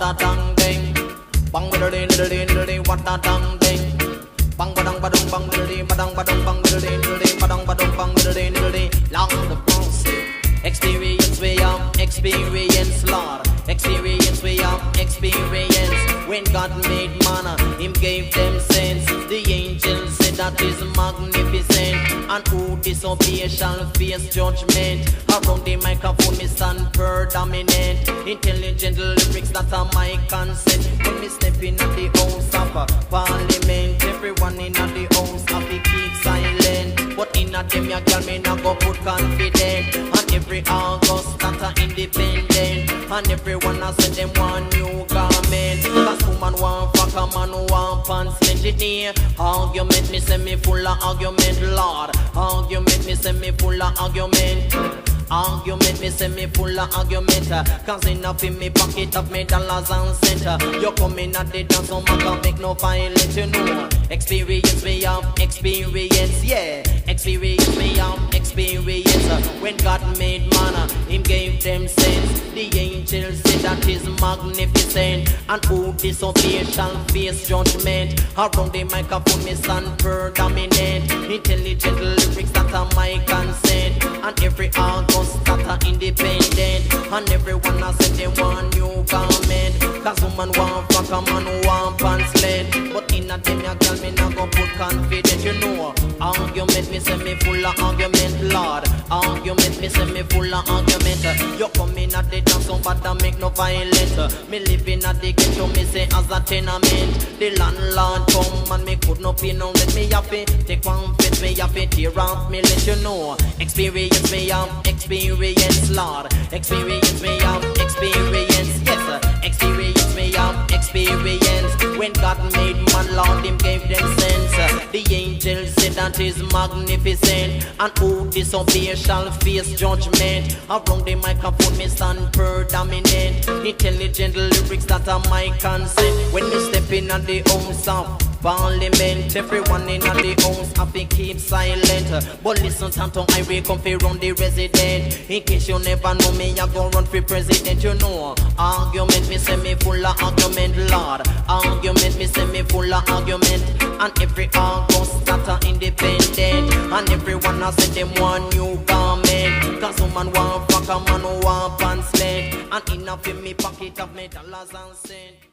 a dang ding. Bang diddle diddle what a dang ding. Bang badang badong bang diddle badang badong bang diddle badang badong bang diddle. Long the process. Experience we have, experience Lord. Experience we have, experience. When God made manna, Him gave them sense. The angels said that is magnificent. And who disobey shall face judgment. Around the microphone me stand predominant. Intelligent lyrics that are my consent. When me step in at the house of parliament, everyone in at the house have to keep silent. But in a them ya girl me not go put confident. And every August that are independent. And everyone has said them one new garment. Cause woman want fuck a man want pants engineer. Argument me say me full of argument Lord. Argument me say me full of argument. Argument me say me full of argument. Cause enough in me pocket of me dollars and cents. You come in at the dance so man can make no violence. You know experience me have experience. Yeah, experience me have experience. When God made manna, Him gave them sense. The angels said that is magnificent. And who disobey shall face judgment. Around the microphone me stand predominant. Intelligent lyrics that are my consent. And every August that are independent. And everyone has said they want new garment. Cause woman want fuck a man who want pants lead. But in a them ya girl me not go put confidence. You know argument me say me full of argument Lord. Argument me say me full of argument. You come in at the dance so bad and make no violence. Me living at the ghetto me say as a tenement. The landlord come and me could not pay no rent. Me happy take one fit me happy tear off me let you know. Experience me have experience Lord. Experience me have experience. Yes sir. Experience me have experience. When God made man Lord Him gave them sense. The angels said that is magnificent. And who disobey shall face judgment. Around the microphone me stand predominant. Intelligent lyrics that are my consent. When me step in at the house of parliament, everyone in at the house have to keep silent. But listen, Tonto, Irie come fi run the resident. In case you never know me, I go run for president. You know, argument me say me full of argument, Lord. Argument me say me full of argument. And every August that are independent. And everyone has said them one new garment. Cause woman want fuck a man who want pants lead. And enough in me pocket of me dollars and cents.